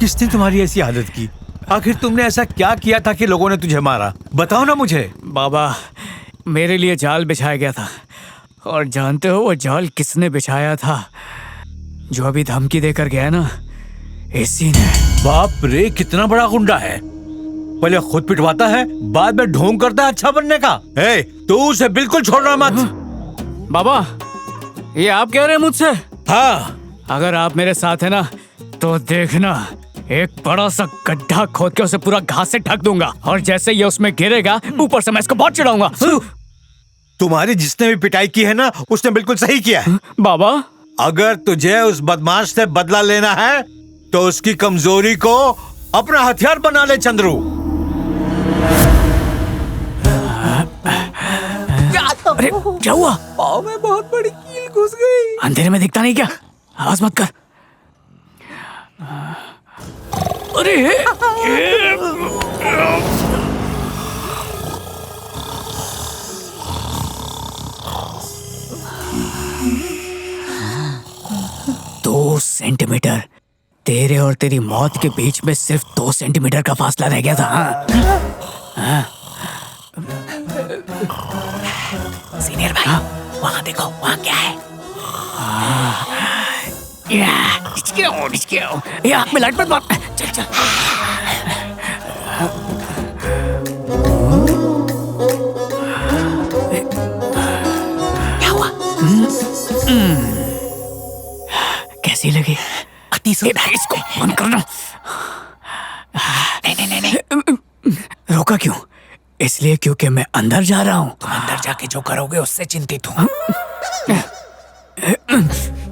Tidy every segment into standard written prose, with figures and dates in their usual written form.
किसने तुम्हारी ऐसी आदत की? आखिर तुमने ऐसा क्या किया था कि लोगों ने तुझे मारा? बताओ ना मुझे। बाबा, मेरे लिए जाल बिछाया गया था, और जानते हो वो जाल किसने बिछाया था? जो अभी धमकी देकर गया ना, इसी ने। बाप रे, कितना बड़ा गुंडा है। पहले खुद पिटवाता है, बाद में ढोंग करता है अच्छा बनने का। ए, तू उसे बिल्कुल छोड़ना मत। बाबा, ये आप कह रहे हैं मुझसे? हाँ। अगर आप मेरे साथ है ना, तो देखना, एक बड़ा सा गड्ढा खोद के उसे पूरा घास से ढक दूंगा, और जैसे ये उसमें गिरेगा, ऊपर से मैं इसको बहुत चिढ़ाऊंगा। तुम्हारी जिसने भी पिटाई की है ना, उसने बिल्कुल सही किया है। बाबा, अगर तुझे उस बदमाश से बदला लेना है तो उसकी कमजोरी को अपना हथियार बना ले चंद्रू। अरे क्या हुआ? पाँव में बहुत बड़ी कील घुस गई। अंधेरे में दिखता नहीं क्या? आवाज मत कर। अरे दो सेंटीमीटर, तेरे और तेरी मौत के बीच में सिर्फ 2 सेंटीमीटर का फासला रह गया था। हाँ? सीनियर भाई, वहाँ देखो, वहाँ क्या है? आँख में लाइट मत मार। चल चल। क्या हुआ? कैसी लगी? अति सुंदर। इसको बंद करना। नहीं। रोका क्यों? इसलिए क्योंकि मैं अंदर जा रहा हूँ। तुम अंदर जाके जो करोगे उससे चिंतित हूँ।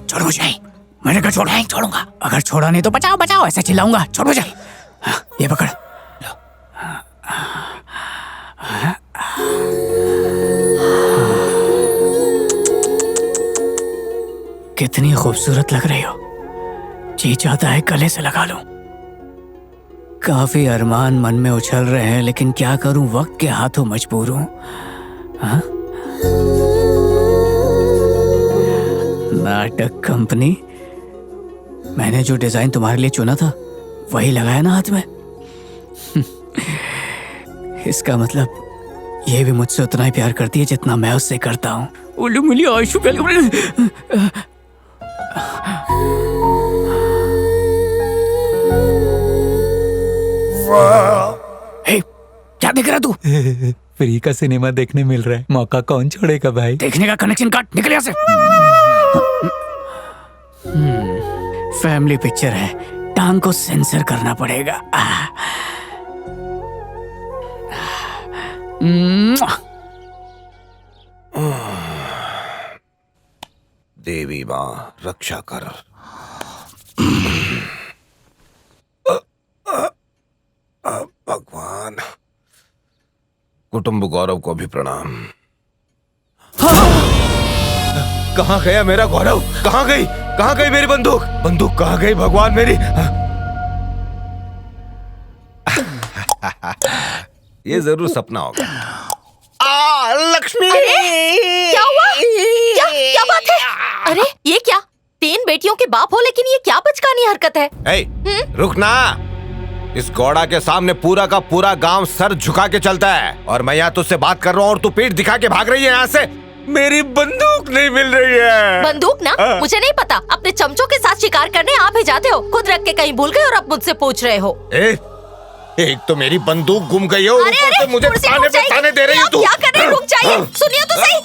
छोड़ मुझे। मैंने कहा छोड़। नहीं छोड़ूंगा। अगर छोड़ा नहीं तो बचाओ बचाओ ऐसे चिल्लाऊंगा। छोड़ मुझे। ये पकड़ लो। कितनी खूबसूरत लग रही हो। जी चाहता है गले से लगा लूं। काफी अरमान मन में उछल रहे हैं, लेकिन क्या करूं, वक्त के हाथों मजबूर हूं। नाटक कंपनी, मैंने जो डिजाइन तुम्हारे लिए चुना था वही लगाया ना हाथ में। इसका मतलब ये भी मुझसे उतना ही प्यार करती है जितना मैं उससे करता हूँ। उल्लू मिली आयशु। क्या देख रहा तू? फ्री का सिनेमा देखने मिल रहा है, मौका कौन छोड़ेगा भाई। देखने का कनेक्शन काट, निकल यहाँ से। फैमिली पिक्चर है, टांग को सेंसर करना पड़ेगा। देवी माँ रक्षा कर। भगवान, कुटुंब गौरव को भी प्रणाम। कहाँ गया मेरा गौरव? कहाँ गई? कहाँ गई मेरी बंदूक? बंदूक कहाँ गई भगवान मेरी? ये जरूर सपना होगा। लक्ष्मी! क्या हुआ? क्या बात है? अरे ये क्या? 3 बेटियों के बाप हो, लेकिन ये क्या बचकानी हरकत है? रुक ना। इस गौड़ा के सामने पूरा का पूरा गांव सर झुका के चलता है, और मैं यहाँ तुझसे बात कर रहा हूँ और तू पीठ दिखा के भाग रही है यहाँ से। मेरी बंदूक नहीं मिल रही है। बंदूक ना? मुझे नहीं पता। अपने चमचों के साथ शिकार करने आप ही जाते हो, खुद रख के कहीं भूल गए और अब मुझसे पूछ रहे हो। एक तो मेरी बंदूक गुम गई हो, अरे अरे, मुझे ताने पे ताने दे रही हो तू। क्या कर रहे? रुक जाइए, सुनिए तो सही।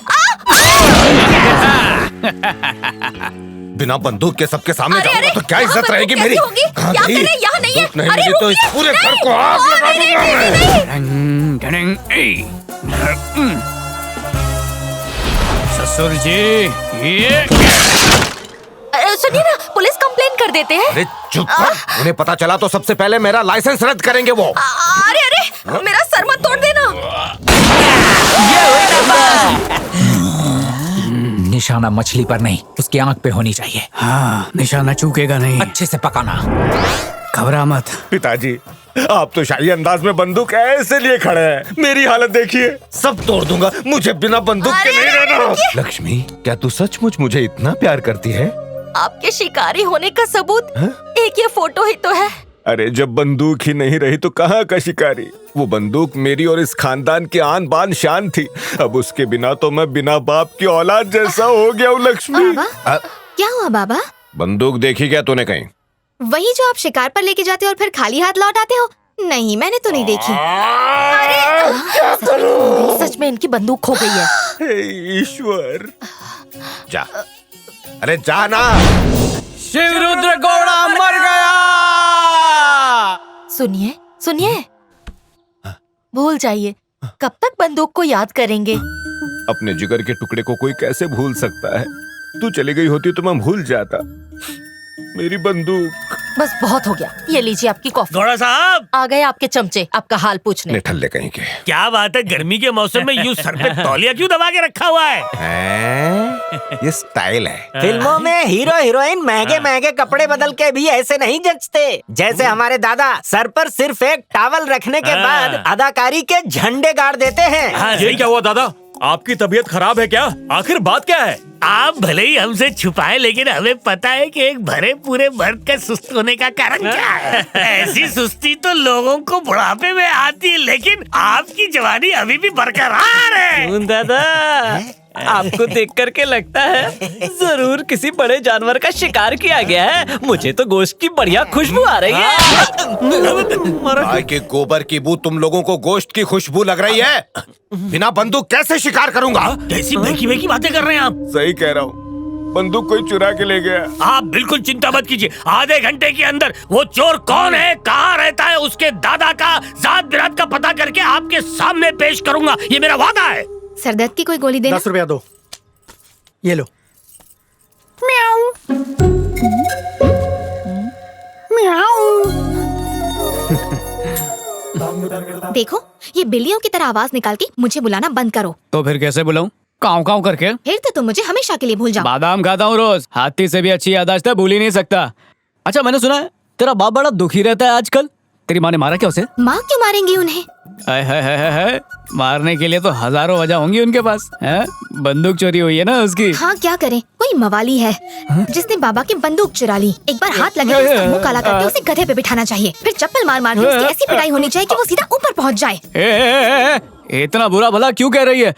बिना बंदूक के सबके सामने जाऊंगा तो क्या इज्जत रहेगी मेरी? कहाँ गई? यहाँ नहीं है। नहीं मिली तो इस पूरे घर को आग लगा दूंगा मैं। ससुर जी, ये सुनिए ना, पुलिस कंप्लेन कर देते हैं। अरे चुप कर। उन्हें पता चला तो सबसे पहले मेरा लाइसेंस रद्द करेंगे वो। अरे अरे, मेरा सर मत तोड़ देना। निशाना मछली पर नहीं, उसकी आंख पे होनी चाहिए। हाँ, निशाना चूकेगा नहीं। अच्छे से पकाना। घबरा मत। पिताजी, आप तो शाही अंदाज में बंदूक ऐसे लिए खड़े हैं। मेरी हालत देखिए, सब तोड़ दूंगा। मुझे बिना बंदूक के नहीं रहना। लक्ष्मी, क्या तू सचमुच मुझे इतना प्यार करती है? आपके शिकारी होने का सबूत एक ये फोटो ही तो है। अरे जब बंदूक ही नहीं रही तो कहाँ का शिकारी। वो बंदूक मेरी और इस खानदान की आन बान शान थी। अब उसके बिना तो मैं बिना बाप की औलाद जैसा हो गया हूँ लक्ष्मी। बाबा क्या हुआ बाबा? बंदूक देखी क्या तूने कहीं? वही जो आप शिकार पर लेके जाते हो और फिर खाली हाथ लौट आते हो? नहीं, मैंने तो नहीं देखी। अरे सच में इनकी बंदूक खो गई है। हे ईश्वर, जा, अरे जा ना। शिवरुद्र घोड़ा मर गया। सुनिए सुनिए, भूल जाइए। कब तक बंदूक को याद करेंगे? अपने जिगर के टुकड़े को कोई कैसे भूल सकता है? तू चली गई होती तो मैं भूल जाता। मेरी बंदूक। बस बहुत हो गया, ये लीजिए आपकी कॉफी। घोड़ा साहब, आ गए आपके चमचे आपका हाल पूछने। निठल्ले कहीं के। क्या बात है, गर्मी के मौसम में यूं सर पे तौलिया क्यों दबा के रखा हुआ है? ये स्टाइल है। फिल्मों में हीरो हीरोइन महंगे महंगे कपड़े बदल के भी ऐसे नहीं जचते। जैसे हमारे दादा सर पर सिर्फ एक टॉवल रखने के बाद अदाकारी के झंडे गाड़ देते हैं। हाँ, ये क्या हुआ दादा? आपकी तबीयत खराब है क्या? आखिर बात क्या है? आप भले ही हमसे छुपाए, लेकिन हमें पता है कि एक भरे पूरे मर्द का सुस्त होने का कारण क्या है। ऐसी सुस्ती तो लोगों को बुढ़ापे में आती है, लेकिन आपकी जवानी अभी भी बरकरार है। दादा, आपको देख करके लगता है जरूर किसी बड़े जानवर का शिकार किया गया है। मुझे तो गोश्त की बढ़िया खुशबू आ रही है। गाय के गोबर की बू तुम लोगों को गोश्त की खुशबू लग रही है? बिना बंदूक कैसे शिकार करूंगा? कैसी बेकी बेकी बातें कर रहे हैं आप? सही कह रहा हूँ, बंदूक कोई चुरा के ले गया। आप बिल्कुल चिंता मत कीजिए। आधे घंटे के अंदर वो चोर कौन है, कहाँ रहता है, उसके दादा का जात बिरात का पता करके आपके सामने पेश करूंगा। ये मेरा वादा है। सरदर्द की कोई गोली देना। 10 रुपया दो, ये लो। देखो, ये बिल्लियों की तरह आवाज निकाल के मुझे बुलाना बंद करो। तो फिर कैसे बुलाऊं? काव काव करके? फिर तो तुम मुझे हमेशा के लिए भूल जाओ। बादाम खाता हूँ रोज, हाथी से भी अच्छी याददाश्त है, भूल ही नहीं सकता। अच्छा, मैंने सुना है तेरा बाप बड़ा दुखी रहता है आजकल। तेरी माँ ने मारा क्या उसे? माँ क्यों मारेंगी उन्हें? है। मारने के लिए तो हजारों वजह होंगी उनके पास। है? बंदूक चोरी हुई है ना उसकी। हाँ, क्या करें, कोई मवाली है जिसने बाबा की बंदूक चुरा ली। एक बार हाथ लगे तो उसका मुंह काला करके उसे गधे पे बिठाना चाहिए, फिर चप्पल मार मार के उसकी ऐसी पिटाई होनी चाहिए कि वो सीधा ऊपर पहुंच जाए। इतना बुरा भला क्यों कह रही है?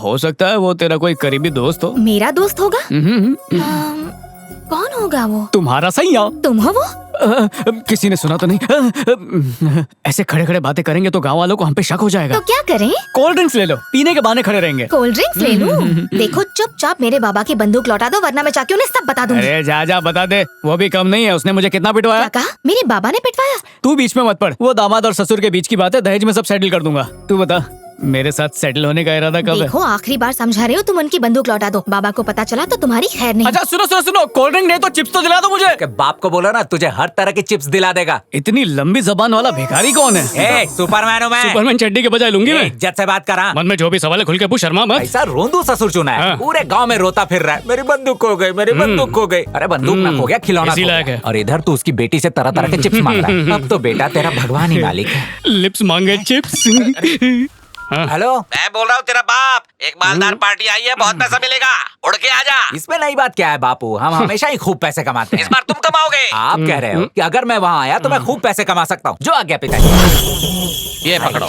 हो सकता है वो तेरा कोई करीबी दोस्त हो। मेरा दोस्त होगा? कौन होगा वो? तुम्हारा सही हो। तुम हो वो? किसी ने सुना तो नहीं? ऐसे खड़े खड़े बातें करेंगे तो गांव वालों को हम पे शक हो जाएगा। तो क्या करें? कोल्ड ड्रिंक्स ले लो, पीने के बहाने खड़े रहेंगे। कोल्ड ड्रिंक्स ले लूं? देखो, चुपचाप मेरे बाबा की बंदूक लौटा दो, वरना मैं जाके उन्हें सब बता दूंगी। अरे जा बता दे, वो भी कम नहीं है। उसने मुझे कितना पिटवाया? क्या कहा? मेरे बाबा ने पिटवाया? तू बीच में मत पड़, वो दामाद और ससुर के बीच की बात है, दहेज में सब सेटल कर दूंगा। तू बता, मेरे साथ सेटल होने का इरादा कब है? देखो, आखिरी बार समझा रहे हो, तुम उनकी बंदूक लौटा दो। बाबा को पता चला तो तुम्हारी खैर नहीं। अच्छा सुनो, कोल्ड ड्रिंक नहीं तो चिप्स तो दिला दो मुझे। के बाप को बोलो ना, तुझे हर तरह की चिप्स दिला देगा। इतनी लंबी जबान वाला भिखारी कौन है? ए, सुपरमैन हूँ मैं। सुपरमैन चड्डी के बजाय लूंगी मैं। इज्जत से बात करा। मन में जो भी सवाल है खुल के पूछ, शर्मा मत। ऐसा रोंदू ससुर चुना है, हाँ। पूरे गांव में रोता फिर रहा है, मेरी बंदूक खो गई, मेरी बंदूक खो गई। अरे बंदूक ना खो गया, खिलौना इसी खो लायक गया। है। और इधर तू उसकी बेटी से तरह तरह के चिप्स मांग रहा है। अब तो बेटा तेरा भगवान ही मालिक है। लिप्स मांगे चिप्स। हेलो, मैं बोल रहा हूँ तेरा बाप। एक मालदार पार्टी आई है, बहुत पैसा मिलेगा, उड़ के आ जा। इसमें नई बात क्या है बापू, हम हमेशा ही खूब पैसे कमाते हैं। इस बार तुम कमाओगे। आप कह रहे हो कि अगर मैं वहाँ आया तो मैं खूब पैसे कमा सकता हूँ। जो आज्ञा पिताजी। ये पकड़ो।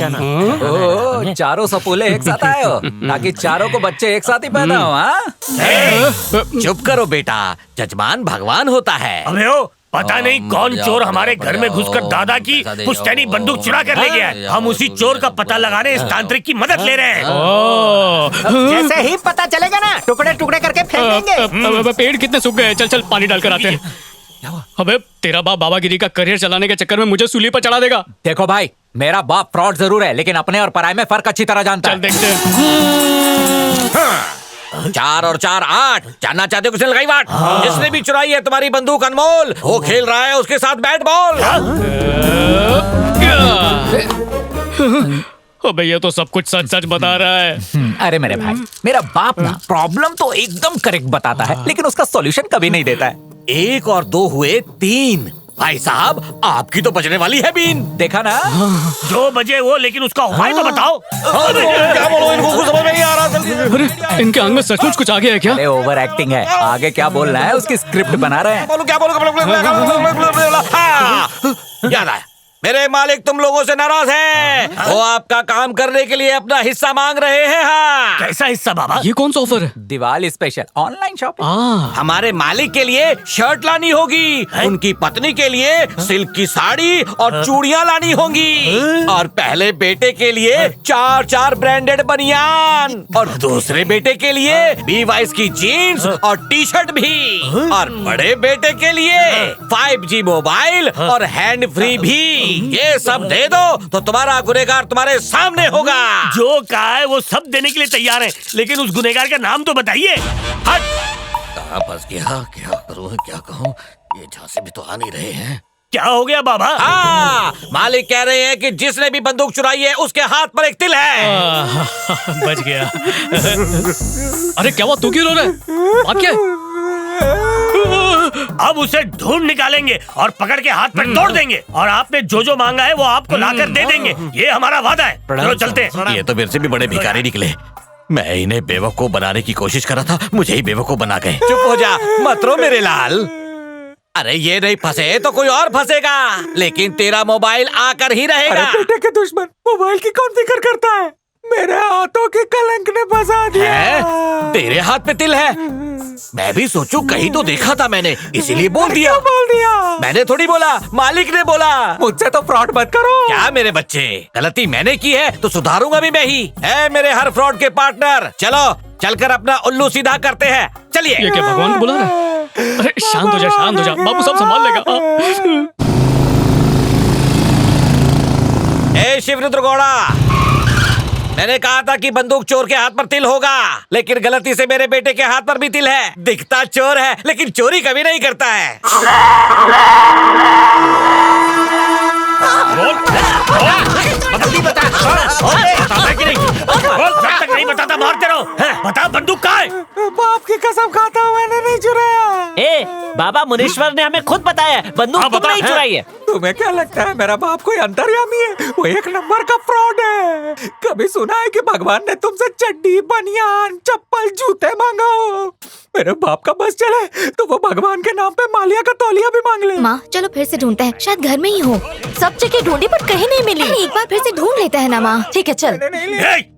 ओह, चारों सपूले एक साथ आए हो ताकि चारों को बच्चे एक साथ ही पैदा हो। हाँ? चुप करो बेटा, जजमान भगवान होता है। अबे ओ, पता नहीं कौन चोर हमारे घर में घुसकर दादा की पुश्तैनी बंदूक चुरा कर ले गया है। हम उसी चोर का पता लगाने इस तांत्रिक की मदद ले रहे हैं। जैसे ही पता चलेगा ना, टुकड़े टुकड़े करके फेंक देंगे। पेड़ कितने सूख गए, चल पानी डालकर आते हैं। अबे तेरा बाप बाबागिरी का करियर चलाने के चक्कर में मुझे सूली पर चढ़ा देगा। देखो भाई, मेरा बाप फ्रॉड जरूर है, लेकिन अपने और पराये में फर्क अच्छी तरह जानता चल है। देखते हैं। 4 और 4 8। जानना चाहते हो किसने लगाई वाट? जिसने भी चुराई है तुम्हारी बंदूक अनमोल, वो खेल रहा है उसके साथ बैट बॉल। अबे ये तो सब कुछ सच सच बता रहा है। अरे मेरे भाई, मेरा बाप ना प्रॉब्लम तो एकदम करेक्ट बताता है, लेकिन उसका सॉल्यूशन कभी नहीं देता है। 1 और 2 हुए 3। भाई साहब, आपकी तो बजने वाली है बीन। देखा ना? जो बजे वो, लेकिन उसका उपाय तो बताओ। क्या बोलो, इनको कुछ समझ में नहीं आ रहा। अरे इनके अंग में सचमुच कुछ आ गया है क्या? अरे ओवर एक्टिंग है, आगे क्या बोलना है उसकी स्क्रिप्ट बना रहे हैं। बोलो क्या बोलो। याद आया, मेरे मालिक तुम लोगों से नाराज हैं। वो आपका काम करने के लिए अपना हिस्सा मांग रहे हैं। हाँ, कैसा हिस्सा बाबा? ये कौन सा ऑफर है? Diwali special online shopping. हमारे मालिक के लिए शर्ट लानी होगी, उनकी पत्नी के लिए सिल्क की साड़ी और चूड़ियां लानी होंगी, और पहले बेटे के लिए 4 ब्रांडेड बनियान, और दूसरे बेटे के लिए Levi's की जीन्स और टी शर्ट भी, और बड़े बेटे के लिए 5G मोबाइल और हैंड फ्री भी। ये सब दे दो तो तुम्हारा गुनहगार तुम्हारे सामने होगा। जो कहा है वो सब देने के लिए तैयार है, लेकिन उस गुनहगार का नाम तो बताइए। हट! कहाँ फंस गया? क्या करूँ क्या कहूँ? ये झांसे भी तो आ नहीं रहे हैं। क्या हो गया बाबा? हाँ, मालिक कह रहे हैं कि जिसने भी बंदूक चुराई है उसके हाथ पर एक तिल है। बच गया। अरे क्या हुआ? तू क्यों रो रहा है? बात क्या है? अब उसे ढूंढ निकालेंगे और पकड़ के हाथ पर तोड़ देंगे, और आपने जो जो मांगा है वो आपको लाकर दे देंगे। ये हमारा वादा है। चलो चलते हैं। ये तो मेरे से भी बड़े भिखारी निकले। मैं इन्हें बेवकूफ बनाने की कोशिश कर रहा था, मुझे ही बेवकूफ बना गए। चुप हो जा, मत रो मेरे लाल। अरे ये नहीं फंसे तो कोई और फंसेगा, लेकिन तेरा मोबाइल आकर ही रहेगा। बेटे के दुश्मन मोबाइल की कौन फिक्र करता है? मेरे हाथों के कलंक ने फंसा दिया। है? तेरे हाथ पे तिल है? मैं भी सोचूं कहीं तो देखा था मैंने, इसीलिए बोल दिया। मैंने थोड़ी बोला, मालिक ने बोला। मुझसे तो फ्रॉड मत करो। क्या मेरे बच्चे, गलती मैंने की है तो सुधारूंगा भी मैं ही। है मेरे हर फ्रॉड के पार्टनर। चलो चलकर अपना उल्लू सीधा करते हैं। चलिए। ये क्या भगवान को बुला रहा है? अरे शांत हो जा, शांत हो जा, बाबू सब संभाल लेगा। ए शिवरुद्र गौड़ा, मैंने कहा था कि बंदूक चोर के हाथ पर तिल होगा, लेकिन गलती से मेरे बेटे के हाथ पर भी तिल है। दिखता चोर है लेकिन चोरी कभी नहीं करता है। जब तक नहीं बताता मारते रहो। बता बंदूक कहाँ है? बाप की कसम खाता हूँ, मैंने नहीं चुराया। ए, बाबा मुनीश्वर ने हमें खुद बताया, बंदूक तुमने ही चुराई है। तुम्हें क्या लगता है मेरा बाप कोई अंतर्यामी है? वो एक नंबर का फ्रॉड है। कभी सुना है कि भगवान ने तुमसे चड्डी, बनियान, चप्पल, जूते मांगा हो? मेरे बाप का बस चले तो वो भगवान के नाम पे मालिया का तौलिया भी मांग ले। माँ चलो फिर से ढूंढते हैं, शायद घर में ही हो। सब जगह ढूंढी पर कहीं नहीं मिली। एक बार फिर से ढूंढ लेते हैं ना माँ। ठीक है चल।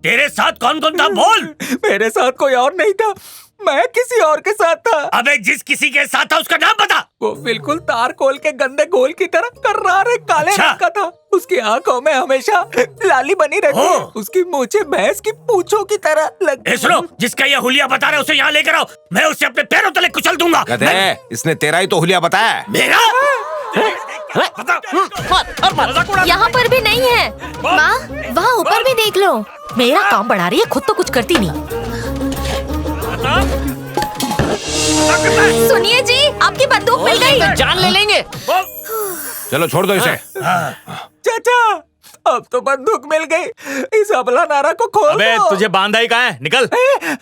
तेरे साथ कौन कौन था बोल? मेरे साथ कोई और नहीं था, मैं किसी और के साथ था। अबे जिस किसी के साथ था उसका नाम बता। वो बिल्कुल तारकोल के गंदे घोल की तरह कर्रारे काले रंग का था। उसकी आंखों में हमेशा लाली बनी रहती। उसकी मूछें भैंस की पूंछों की तरह लगती। सुनो, जिसका ये हुलिया बता रहे उसे यहाँ लेकर आओ, मैं उसे अपने पैरों तले कुचल दूंगा। इसने तेरा ही तो हुलिया बताया। मेरा? यहाँ पर भी नहीं है। माँ वहाँ ऊपर भी देख लो। मेरा काम बढ़ा रही है, खुद तो कुछ करती नहीं। सुनिए जी, आपकी बंदूक मिल गई। जान ले लेंगे। चलो छोड़ दो इसे। चाचा अब तो बंदूक मिल गई, इस अबला नारा को खोल अबे दो। तुझे बांधा ही कहाँ है? निकल।